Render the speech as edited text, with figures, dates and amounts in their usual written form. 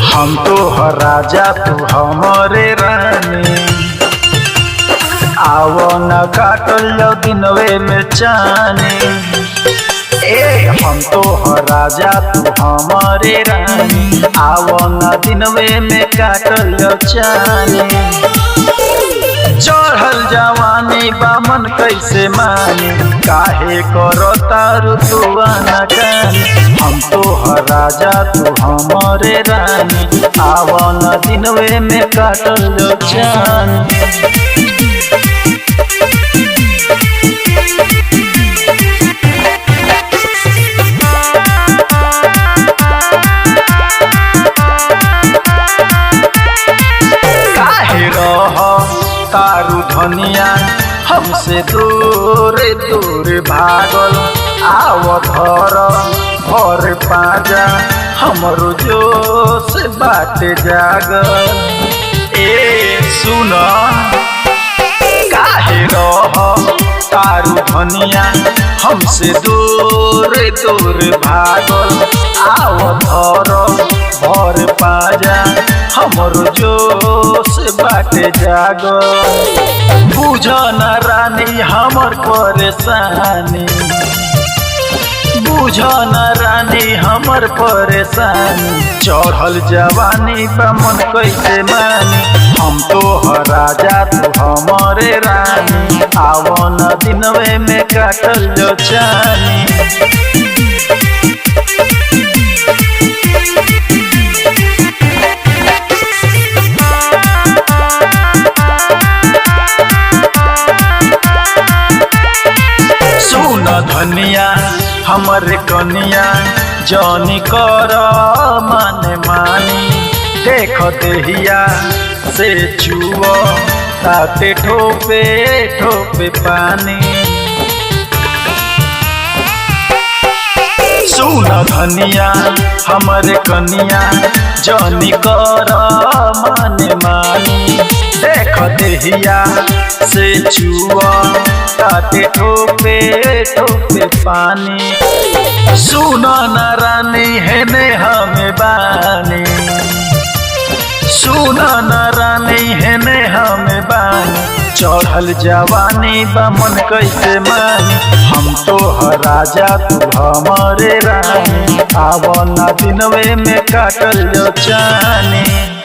हम तो राजा तू हमरे रानी, आवो न काटल जाओ दिनवे में चानी। हम तो राजा तू हमरे रानी, आवो न दिनवे में काटल जाओ चानी। चढ़ल जवानी बामन कैसे मानी, काहे करो तारू तू अनकानी। हम तो राजा तू हमरे रानी, आवो न दिनवे में काटल जाओ चानी। तारू धनिया हमसे दूर दूर भागल, आव धर भर पाजा हमरो जोश बाट जागल। सुन काहे रह तारू धनिया हमसे दूर दूर भागल, आव धर भर पाजा हमरो जोश बाटे जागल। बुझ न रानी हमर परेशानी, बुझ न रानी हमर परेशानी। चढ़ल जवानी बा मन कैसे मानी, हम तो राजा तू हमरे रानी, आवो न दिनवे में काटल जाओ चानी। धनिया हमरे कनिया जौनी कर माने मानी, देख देहिया से छुओ ताते ठोपे ठोपे पानी। सुन धनिया हमरे कनिया जौनी कर माने मानी, देख देहिया से छुओ ताते ठोपे ठोपे पानी। सुन न रानी है ने हमें बानी, सुन न रानी है ने हमें बानी। चढ़ल जवानी बा मन कैसे मानी, हम तो राजा तू हमरे रानी, आवो न दिनवे में काटल जाओ चानी।